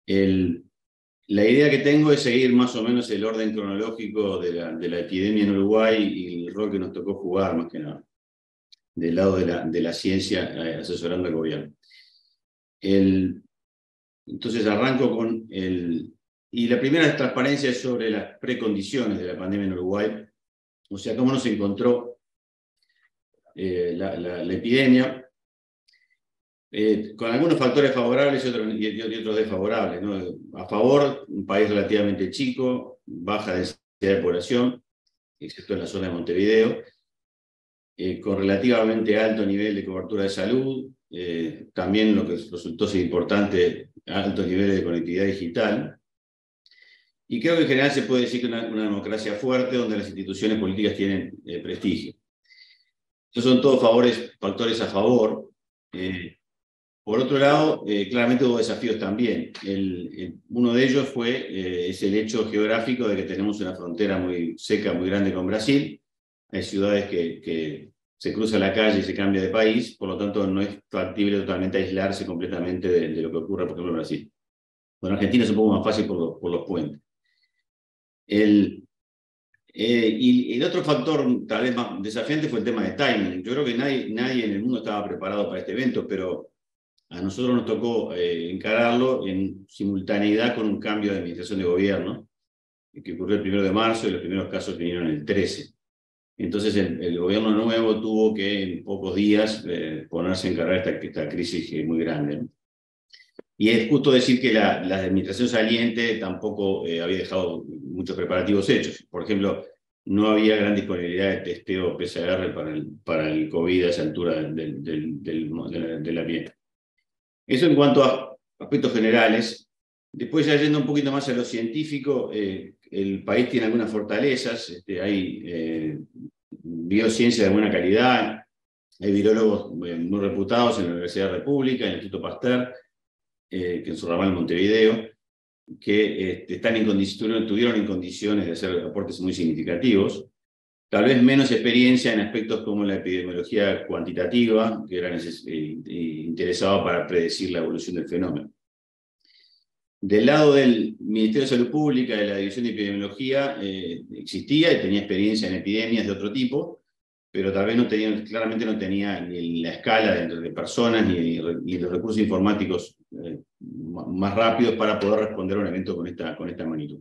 El, la idea que tengo es seguir más o menos el orden cronológico de la epidemia en Uruguay y el rol que nos tocó jugar, más que nada, del lado de la ciencia, asesorando al gobierno. Entonces arranco con el... Y la primera transparencia es sobre las precondiciones de la pandemia en Uruguay, o sea, cómo nos encontró la epidemia, con algunos factores favorables y otros desfavorables, ¿no? A favor, un país relativamente chico, baja densidad de población, excepto en la zona de Montevideo, con relativamente alto nivel de cobertura de salud, también lo que resultó ser importante, altos niveles de conectividad digital. Y creo que en general se puede decir que una democracia fuerte donde las instituciones políticas tienen prestigio. Estos son todos factores a favor. Por otro lado, claramente hubo desafíos también. Uno de ellos es el hecho geográfico de que tenemos una frontera muy seca, muy grande con Brasil. Hay ciudades que se cruza la calle y se cambia de país, por lo tanto no es factible totalmente aislarse completamente de lo que ocurre, por ejemplo, en Brasil. Bueno, en Argentina es un poco más fácil por los puentes. Y el otro factor tal vez más desafiante fue el tema de timing. Yo creo que nadie en el mundo estaba preparado para este evento, pero a nosotros nos tocó encararlo en simultaneidad con un cambio de administración de gobierno, que ocurrió el 1 de marzo y los primeros casos vinieron el 13. Entonces el gobierno nuevo tuvo que en pocos días ponerse a encarar esta crisis muy grande, ¿no? Y es justo decir que la administración saliente tampoco había dejado muchos preparativos hechos. Por ejemplo, no había gran disponibilidad de testeo PCR para el COVID a esa altura de la piel. Eso en cuanto a aspectos generales. Después, ya yendo un poquito más a lo científico, el país tiene algunas fortalezas. Hay biociencia de buena calidad, hay virólogos muy reputados en la Universidad República, en el Instituto Pasteur, que en su ramal en Montevideo, que estuvieron en condiciones de hacer aportes muy significativos. Tal vez menos experiencia en aspectos como la epidemiología cuantitativa, que era interesado para predecir la evolución del fenómeno. Del lado del Ministerio de Salud Pública, de la División de Epidemiología, existía y tenía experiencia en epidemias de otro tipo, pero tal vez claramente no tenía ni la escala de personas ni los recursos informáticos más rápidos para poder responder a un evento con esta magnitud.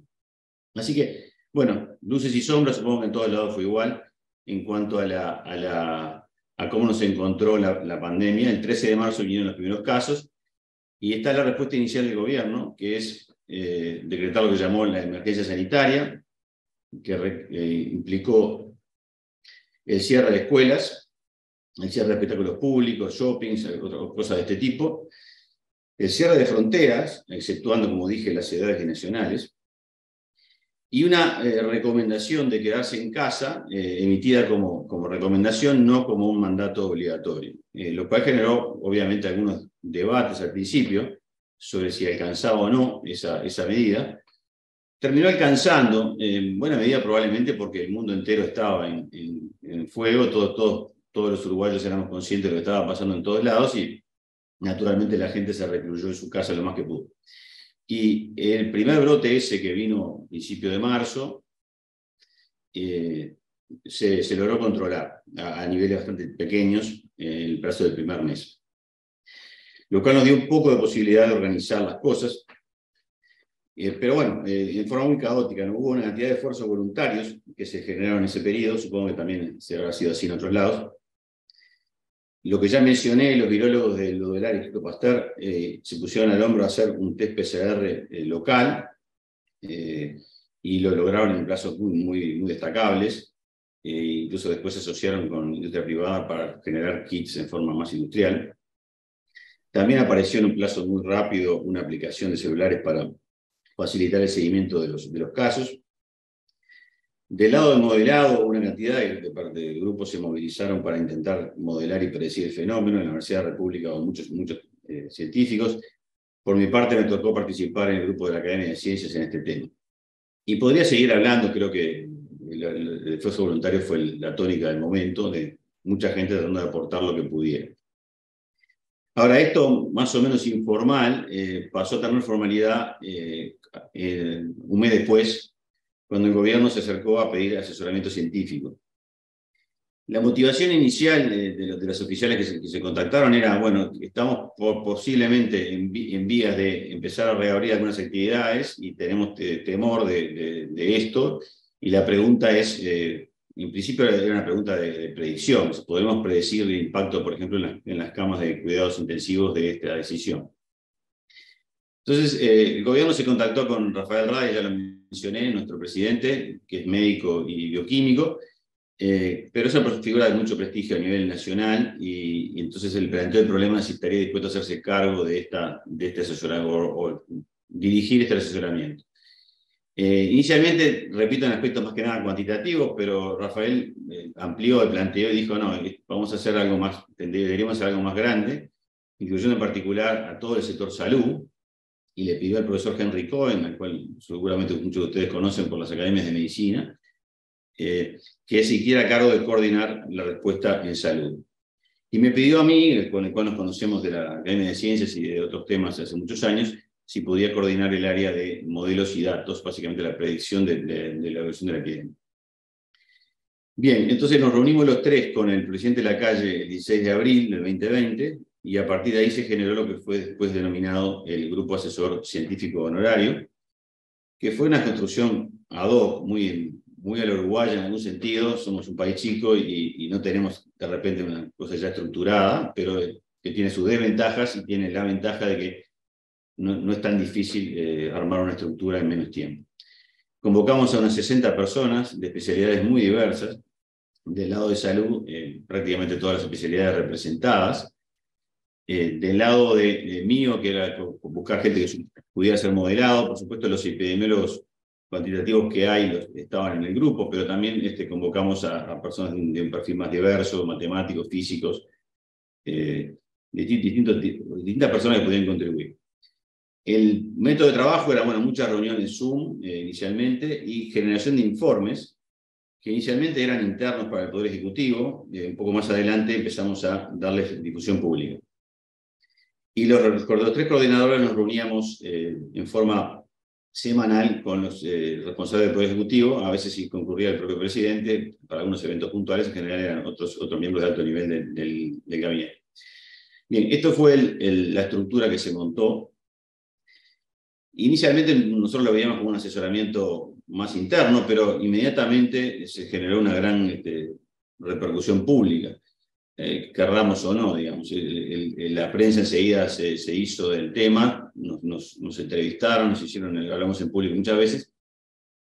Así que, bueno, luces y sombras, supongo que en todos lados fue igual en cuanto a cómo nos encontró la pandemia. El 13 de marzo vinieron los primeros casos y está la respuesta inicial del gobierno, que es decretar lo que llamó la emergencia sanitaria, que implicó el cierre de escuelas, el cierre de espectáculos públicos, shoppings, otras cosas de este tipo, el cierre de fronteras, exceptuando, como dije, las ciudades nacionales, y una recomendación de quedarse en casa, emitida como recomendación, no como un mandato obligatorio, lo cual generó, obviamente, algunos debates al principio sobre si alcanzaba o no esa medida. Terminó alcanzando, en buena medida probablemente porque el mundo entero estaba en fuego, todos los uruguayos éramos conscientes de lo que estaba pasando en todos lados y naturalmente la gente se recluyó en su casa lo más que pudo. Y el primer brote ese que vino a principio de marzo se logró controlar a niveles bastante pequeños en el plazo del primer mes, lo cual nos dio un poco de posibilidad de organizar las cosas. Pero bueno, en forma muy caótica, ¿no? Hubo una cantidad de esfuerzos voluntarios que se generaron en ese periodo, supongo que también se habrá sido así en otros lados. Lo que ya mencioné, los virólogos del Instituto Pasteur se pusieron al hombro a hacer un test PCR local y lo lograron en plazos muy destacables. Incluso después se asociaron con industria privada para generar kits en forma más industrial. También apareció en un plazo muy rápido una aplicación de celulares para facilitar el seguimiento de los casos. Del lado del modelado, una cantidad de grupos se movilizaron para intentar modelar y predecir el fenómeno. En la Universidad República hubo muchos científicos. Por mi parte, me tocó participar en el grupo de la Academia de Ciencias en este tema. Y podría seguir hablando, creo que el esfuerzo voluntario fue la tónica del momento, de mucha gente tratando de aportar lo que pudiera. Ahora, esto más o menos informal pasó a tener formalidad un mes después, cuando el gobierno se acercó a pedir asesoramiento científico. La motivación inicial de los oficiales que se contactaron era, bueno, estamos posiblemente en vías de empezar a reabrir algunas actividades y tenemos temor de esto, y la pregunta es, en principio era una pregunta de predicción, ¿podemos predecir el impacto, por ejemplo, en las camas de cuidados intensivos de esta decisión? Entonces, el gobierno se contactó con Rafael Rey, ya lo mencioné, nuestro presidente, que es médico y bioquímico, pero es una figura de mucho prestigio a nivel nacional, y entonces él planteó el problema de si estaría dispuesto a hacerse cargo de este asesoramiento o dirigir este asesoramiento. Inicialmente, repito, en aspectos más que nada cuantitativos, pero Rafael amplió el planteo y dijo, no, vamos a hacer algo más, deberíamos hacer algo más grande, incluyendo en particular a todo el sector salud, y le pidió al profesor Henry Cohen, al cual seguramente muchos de ustedes conocen por las academias de medicina, que se hiciera a cargo de coordinar la respuesta en salud. Y me pidió a mí, con el cual nos conocemos de la Academia de Ciencias y de otros temas hace muchos años, si podía coordinar el área de modelos y datos, básicamente la predicción de la evolución de la epidemia. Bien, entonces nos reunimos los tres con el presidente de la calle el 16 de abril del 2020, y a partir de ahí se generó lo que fue después denominado el Grupo Asesor Científico Honorario, que fue una construcción ad hoc, muy a la uruguaya en algún sentido. Somos un país chico y no tenemos de repente una cosa ya estructurada, pero que tiene sus desventajas y tiene la ventaja de que no es tan difícil armar una estructura en menos tiempo. Convocamos a unas 60 personas de especialidades muy diversas. Del lado de salud, prácticamente todas las especialidades representadas. Del lado de mío, que era buscar gente que pudiera ser modelado, por supuesto los epidemiólogos cuantitativos que hay estaban en el grupo, pero también convocamos a personas de un perfil más diverso, matemáticos, físicos, distintas personas que podían contribuir. El método de trabajo era, bueno, muchas reuniones Zoom inicialmente, y generación de informes que inicialmente eran internos para el Poder Ejecutivo. Un poco más adelante empezamos a darles difusión pública. Y los tres coordinadores nos reuníamos en forma semanal con los responsables del Poder Ejecutivo. A veces sí concurría el propio presidente, para algunos eventos puntuales, en general eran otros miembros de alto nivel del gabinete. Bien, esto fue la estructura que se montó. Inicialmente nosotros lo veíamos como un asesoramiento más interno, pero inmediatamente se generó una gran repercusión pública. Querramos o no, digamos. La prensa enseguida se hizo del tema, nos entrevistaron, hablamos en público muchas veces,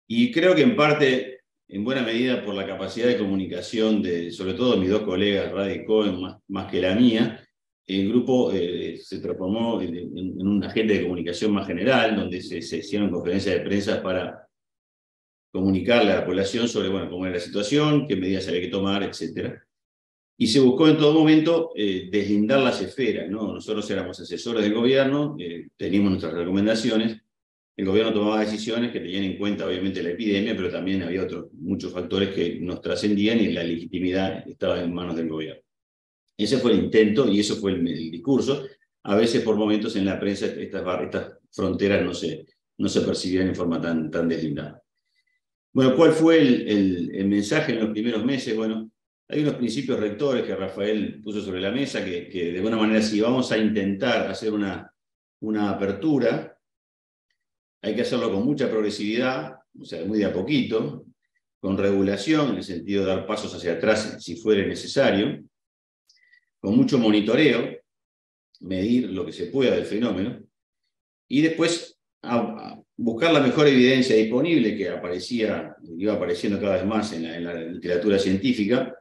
y creo que en parte, en buena medida, por la capacidad de comunicación sobre todo de mis dos colegas, Radi y Cohen, más que la mía, el grupo se transformó en un agente de comunicación más general, donde se hicieron conferencias de prensa para comunicarle a la población sobre, bueno, cómo era la situación, qué medidas había que tomar, etc. Y se buscó en todo momento deslindar las esferas, ¿no? Nosotros éramos asesores del gobierno, teníamos nuestras recomendaciones, el gobierno tomaba decisiones que tenían en cuenta obviamente la epidemia, pero también había muchos factores que nos trascendían, y la legitimidad estaba en manos del gobierno. Ese fue el intento y eso fue el discurso. A veces por momentos en la prensa estas fronteras no se percibían en forma tan deslindada. Bueno, ¿cuál fue el mensaje en los primeros meses? Bueno, hay unos principios rectores que Rafael puso sobre la mesa que de alguna manera, si vamos a intentar hacer una apertura, hay que hacerlo con mucha progresividad, o sea, muy de a poquito, con regulación, en el sentido de dar pasos hacia atrás si fuera necesario, con mucho monitoreo, medir lo que se pueda del fenómeno, y después a buscar la mejor evidencia disponible que iba apareciendo cada vez más en la literatura científica,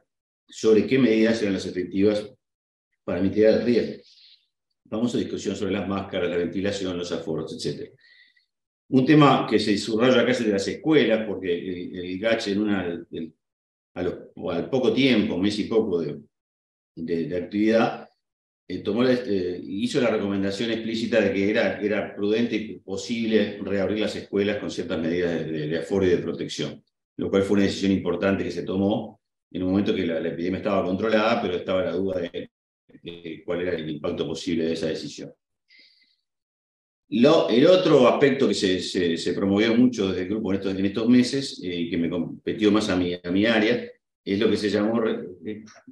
sobre qué medidas eran las efectivas para mitigar el riesgo. Famosa discusión sobre las máscaras, la ventilación, los aforos, etc. Un tema que se subraya acá es el de las escuelas, porque el GACH al poco tiempo, mes y poco de actividad, hizo la recomendación explícita de que era prudente y posible reabrir las escuelas con ciertas medidas de aforo y de protección, lo cual fue una decisión importante que se tomó en un momento que la epidemia estaba controlada, pero estaba la duda de cuál era el impacto posible de esa decisión. El otro aspecto que se promovió mucho desde el grupo en estos meses, y que me competió más a mi área, es lo que se llamó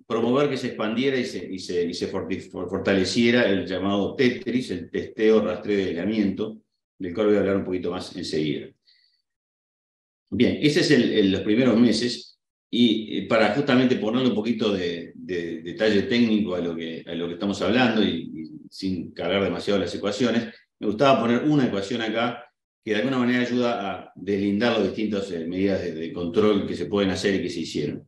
promover que se expandiera y se fortaleciera el llamado Tetris, el testeo, rastreo y aislamiento, del cual voy a hablar un poquito más enseguida. Bien, ese es los primeros meses, y para justamente ponerle un poquito de detalle técnico a lo que estamos hablando y sin cargar demasiado las ecuaciones, me gustaba poner una ecuación acá que de alguna manera ayuda a deslindar las distintas medidas de control que se pueden hacer y que se hicieron.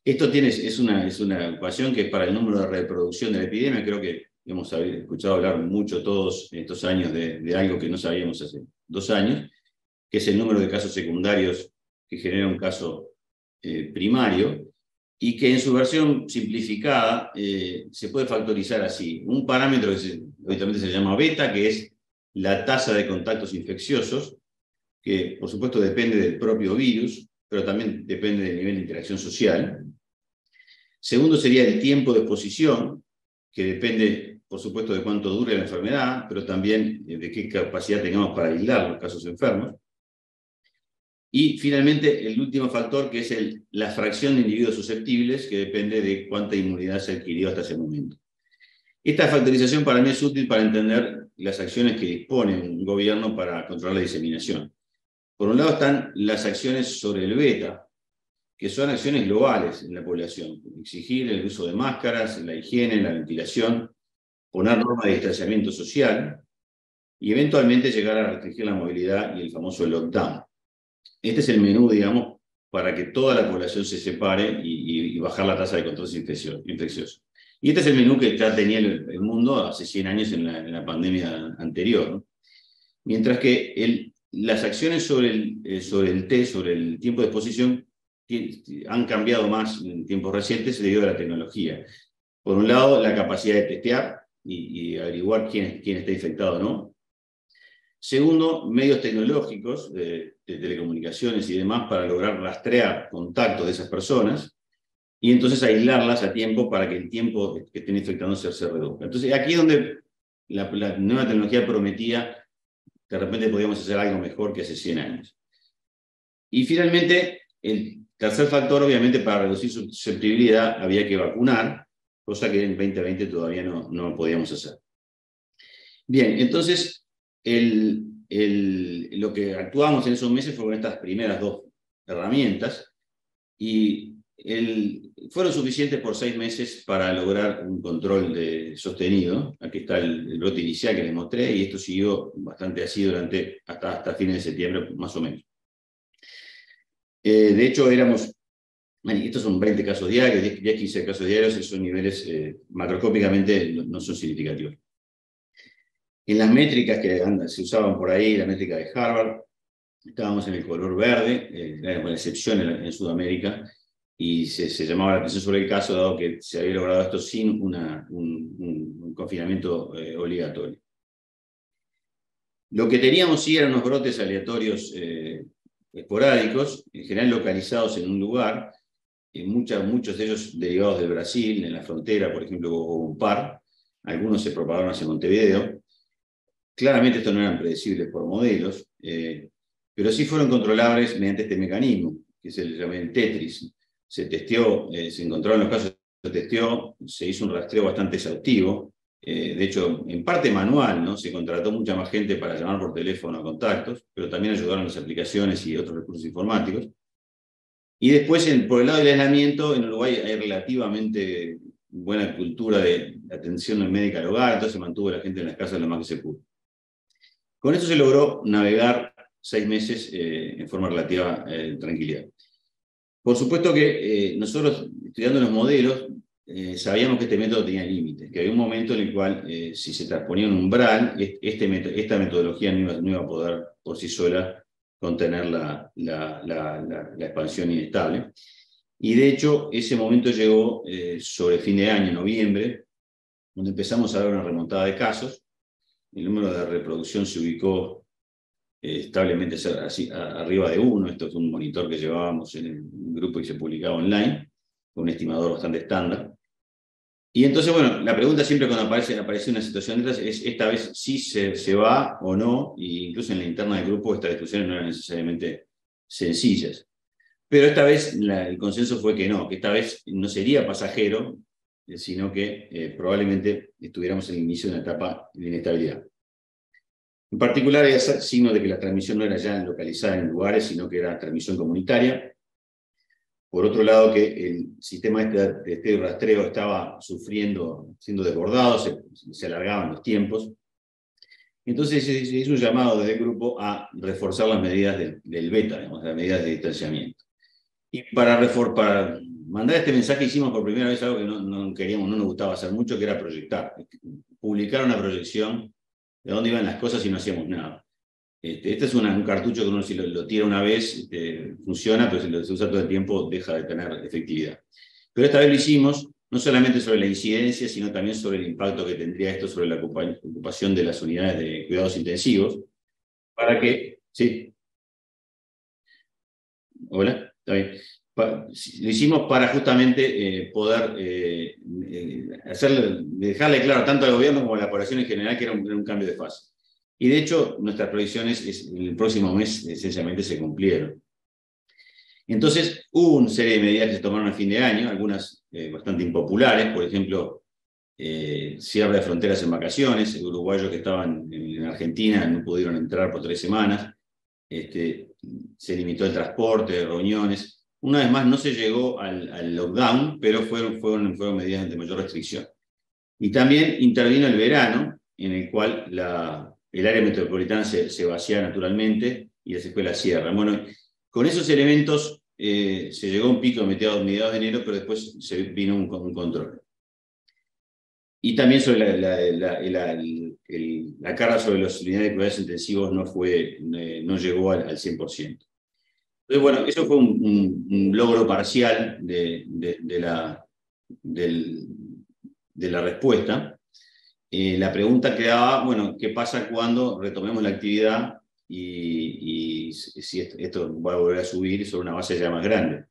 Esto es una ecuación que para el número de reproducción de la epidemia, creo que hemos escuchado hablar mucho todos en estos años de algo que no sabíamos hace 2 años, que es el número de casos secundarios que genera un caso primario, y que en su versión simplificada se puede factorizar así. Un parámetro que habitualmente se llama beta, que es la tasa de contactos infecciosos, que por supuesto depende del propio virus, pero también depende del nivel de interacción social. Segundo sería el tiempo de exposición, que depende, por supuesto, de cuánto dure la enfermedad, pero también de qué capacidad tengamos para aislar los casos enfermos. Y finalmente, el último factor, que es la fracción de individuos susceptibles, que depende de cuánta inmunidad se adquirió hasta ese momento. Esta factorización para mí es útil para entender las acciones que dispone un gobierno para controlar la diseminación. Por un lado están las acciones sobre el beta, que son acciones globales en la población. Exigir el uso de máscaras, la higiene, la ventilación, poner normas de distanciamiento social y eventualmente llegar a restringir la movilidad y el famoso lockdown. Este es el menú, digamos, para que toda la población se separe y bajar la tasa de control infeccioso. Y este es el menú que ya tenía el mundo hace 100 años en la pandemia anterior, ¿no? Mientras que las acciones sobre el tiempo de exposición, han cambiado más en tiempos recientes debido a la tecnología. Por un lado, la capacidad de testear y averiguar quién está infectado o no. Segundo, medios tecnológicos de telecomunicaciones y demás para lograr rastrear contactos de esas personas y entonces aislarlas a tiempo para que el tiempo que estén infectándose se reduzca. Entonces, aquí es donde la nueva tecnología prometía que de repente podíamos hacer algo mejor que hace 100 años. Y finalmente, el tercer factor, obviamente, para reducir su susceptibilidad había que vacunar, cosa que en 2020 todavía no podíamos hacer. Bien, entonces, lo que actuamos en esos meses fue con estas primeras 2 herramientas, y fueron suficientes por 6 meses para lograr un control sostenido. Aquí está el brote inicial que les mostré, y esto siguió bastante así hasta fines de septiembre, más o menos. De hecho, estos son 20 casos diarios, 10-15 casos diarios, esos niveles macroscópicamente no son significativos. En las métricas que se usaban por ahí, la métrica de Harvard, estábamos en el color verde, con excepción en Sudamérica, y se llamaba la atención sobre el caso, dado que se había logrado esto sin un confinamiento obligatorio. Lo que teníamos sí eran unos brotes aleatorios esporádicos, en general localizados en un lugar, muchos de ellos derivados del Brasil, en la frontera, por ejemplo, con un par, algunos se propagaron hacia Montevideo. Claramente estos no eran predecibles por modelos, pero sí fueron controlables mediante este mecanismo, que se le llama el Tetris. Se testeó, se encontraron los casos, se testeó, se hizo un rastreo bastante exhaustivo, de hecho, en parte manual, ¿no? Se contrató mucha más gente para llamar por teléfono a contactos, pero también ayudaron las aplicaciones y otros recursos informáticos. Y después, por el lado del aislamiento, en Uruguay hay relativamente buena cultura de atención médica al hogar, entonces se mantuvo la gente en las casas lo más que se pudo. Con eso se logró navegar 6 meses en forma relativa tranquilidad. Por supuesto que nosotros, estudiando los modelos, sabíamos que este método tenía límites, que había un momento en el cual, si se transponía un umbral, esta metodología no iba a poder por sí sola contener la expansión inestable. Y de hecho, ese momento llegó sobre fin de año, noviembre, donde empezamos a ver una remontada de casos. El número de reproducción se ubicó establemente arriba de 1. Esto es un monitor que llevábamos en el grupo y se publicaba online, con un estimador bastante estándar. Y entonces, bueno, la pregunta siempre cuando aparece una situación de estas es, esta vez sí se va o no, y incluso en la interna del grupo estas discusiones no eran necesariamente sencillas. Pero esta vez el consenso fue que no, que esta vez no sería pasajero, sino que probablemente estuviéramos en el inicio de una etapa de inestabilidad. En particular, había signo de que la transmisión no era ya localizada en lugares, sino que era transmisión comunitaria. Por otro lado, que el sistema de testeo y rastreo estaba sufriendo, siendo desbordado, se alargaban los tiempos. Entonces se hizo un llamado desde el grupo a reforzar las medidas del beta, digamos, las medidas de distanciamiento. Y para mandar este mensaje hicimos por primera vez algo que no queríamos, no nos gustaba hacer mucho, que era proyectar. Publicar una proyección de dónde iban las cosas y no hacíamos nada. Este es un cartucho que uno si lo tira una vez funciona, pero si lo se usa todo el tiempo deja de tener efectividad. Pero esta vez lo hicimos no solamente sobre la incidencia, sino también sobre el impacto que tendría esto sobre la ocupación de las unidades de cuidados intensivos, para que, sí, hola, está bien. Lo hicimos para justamente poder dejarle claro tanto al gobierno como a la población en general que era un cambio de fase. Y de hecho, nuestras proyecciones en el próximo mes esencialmente se cumplieron. Entonces, hubo una serie de medidas que se tomaron a fin de año, algunas bastante impopulares, por ejemplo, cierre de fronteras en vacaciones, uruguayos que estaban en Argentina no pudieron entrar por 3 semanas, se limitó el transporte, reuniones. Una vez más, no se llegó al lockdown, pero fueron medidas de mayor restricción. Y también intervino el verano, en el cual el área metropolitana se vacía naturalmente y las escuelas cierran. Bueno, con esos elementos se llegó a un pico a mediados de enero, pero después se vino un control. Y también sobre la carga sobre las unidades de cuidados intensivos no llegó al 100%. Entonces, bueno, eso fue un logro parcial de la respuesta. La pregunta quedaba, bueno, ¿qué pasa cuando retomemos la actividad y si esto va a volver a subir sobre una base ya más grande?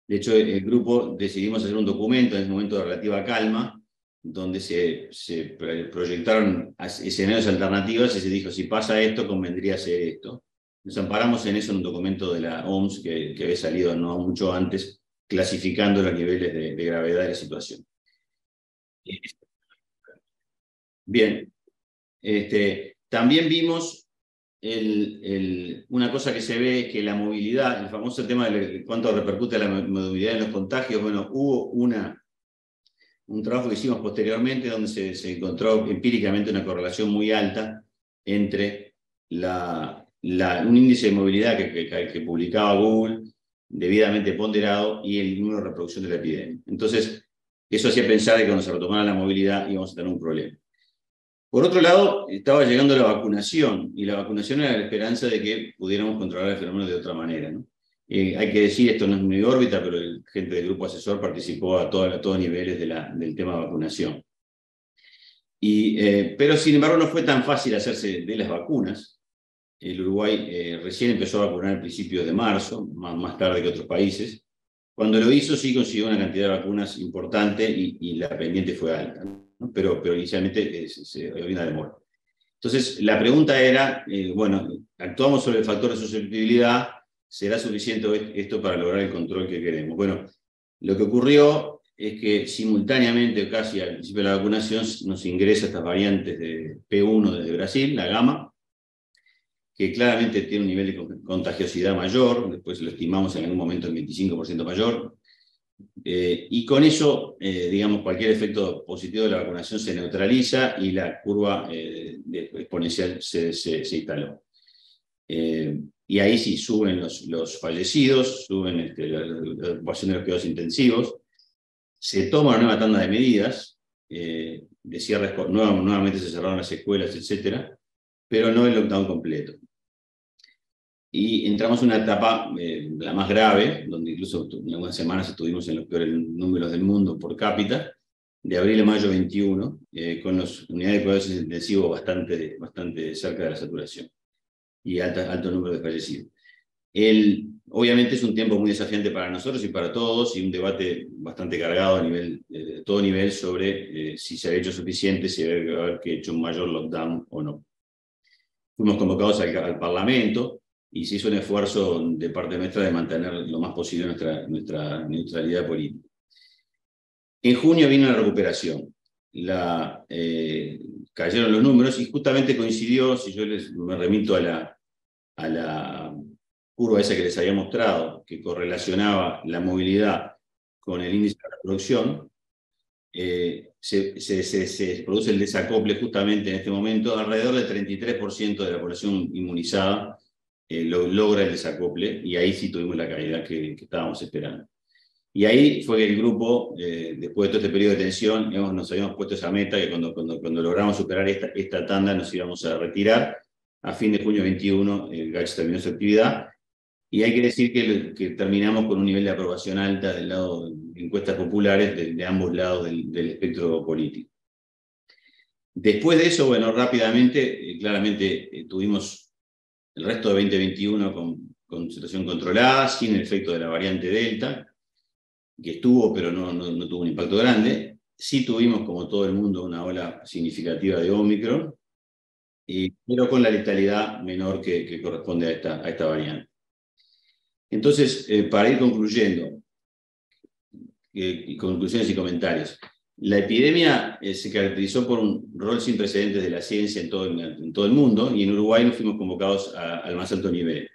De hecho, el grupo decidimos hacer un documento en ese momento de relativa calma, donde se proyectaron escenarios alternativos y se dijo, si pasa esto, convendría hacer esto. Nos amparamos en eso en un documento de la OMS que había salido no mucho antes, clasificando los niveles de gravedad de la situación. Bien, también vimos una cosa que se ve es que la movilidad, el famoso tema de cuánto repercute la movilidad en los contagios, bueno, hubo un trabajo que hicimos posteriormente donde se encontró empíricamente una correlación muy alta entre un índice de movilidad que publicaba Google, debidamente ponderado, y el número de reproducción de la epidemia. Entonces, eso hacía pensar que cuando se retomara la movilidad íbamos a tener un problema. Por otro lado, estaba llegando la vacunación, y la vacunación era la esperanza de que pudiéramos controlar el fenómeno de otra manera, ¿no? Hay que decir, esto no es mi órbita, pero gente del grupo asesor participó a todos niveles del tema de vacunación. Pero sin embargo no fue tan fácil hacerse de las vacunas. El Uruguay recién empezó a vacunar a principios de marzo, más tarde que otros países. Cuando lo hizo sí consiguió una cantidad de vacunas importante y la pendiente fue alta, ¿no? Pero inicialmente había una demora. Entonces la pregunta era, bueno, actuamos sobre el factor de susceptibilidad, ¿será suficiente esto para lograr el control que queremos? Bueno, lo que ocurrió es que simultáneamente, casi al principio de la vacunación, nos ingresa estas variantes de P1 desde Brasil, la Gamma, que claramente tiene un nivel de contagiosidad mayor, después lo estimamos en algún momento en 25% mayor, y con eso, digamos, cualquier efecto positivo de la vacunación se neutraliza y la curva exponencial se instaló. Y ahí sí suben los fallecidos, suben la ocupación de los cuidados intensivos, se toma una nueva tanda de medidas, de cierres, nuevamente se cerraron las escuelas, etc., pero no el lockdown completo. Y entramos en una etapa, la más grave, donde incluso en algunas semanas estuvimos en los peores números del mundo por cápita, de abril a mayo 21, con las unidades de cuidados intensivos bastante cerca de la saturación y alto número de fallecidos. Obviamente es un tiempo muy desafiante para nosotros y para todos, y un debate bastante cargado de todo nivel sobre si se ha hecho suficiente, si debe haber que hecho un mayor lockdown o no. Fuimos convocados al Parlamento y se hizo un esfuerzo de parte nuestra de mantener lo más posible nuestra neutralidad política. En junio vino la recuperación. Cayeron los números y justamente coincidió, si yo me remito a la curva esa que les había mostrado, que correlacionaba la movilidad con el índice de reproducción, se produce el desacople justamente en este momento. Alrededor del 33% de la población inmunizada logra el desacople, y ahí sí tuvimos la caída que estábamos esperando. Y ahí fue que el grupo, después de todo este periodo de tensión, nos habíamos puesto esa meta, que cuando logramos superar esta tanda nos íbamos a retirar. A fin de junio 21 el GACH terminó su actividad, y hay que decir que terminamos con un nivel de aprobación alta del lado de encuestas populares de ambos lados del espectro político. Después de eso, bueno, rápidamente, claramente tuvimos el resto de 2021 con situación controlada, sin el efecto de la variante Delta, que estuvo, pero no tuvo un impacto grande. Sí tuvimos, como todo el mundo, una ola significativa de Ómicron, pero con la letalidad menor que corresponde a esta variante. Entonces, para ir concluyendo, conclusiones y comentarios, la epidemia se caracterizó por un rol sin precedentes de la ciencia en todo el mundo, y en Uruguay nos fuimos convocados al más alto nivel,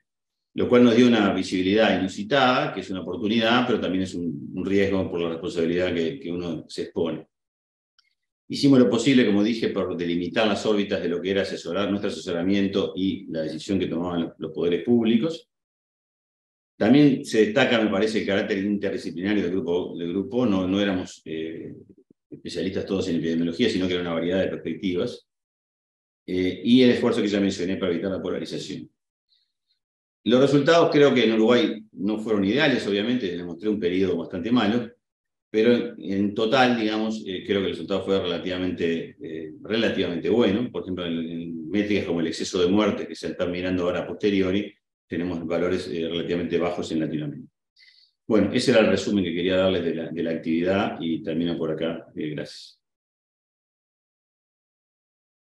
lo cual nos dio una visibilidad inusitada, que es una oportunidad, pero también es un riesgo por la responsabilidad que uno se expone. Hicimos lo posible, como dije, por delimitar las órbitas de lo que era nuestro asesoramiento y la decisión que tomaban los poderes públicos. También se destaca, me parece, el carácter interdisciplinario del grupo. No éramos especialistas todos en epidemiología, sino que era una variedad de perspectivas. Y el esfuerzo que ya mencioné para evitar la polarización. Los resultados creo que en Uruguay no fueron ideales, obviamente, demostré un periodo bastante malo, pero en total, digamos, creo que el resultado fue relativamente bueno. Por ejemplo, en métricas como el exceso de muerte, que se están mirando ahora a posteriori, tenemos valores relativamente bajos en Latinoamérica. Bueno, ese era el resumen que quería darles de la actividad, y termino por acá. Gracias.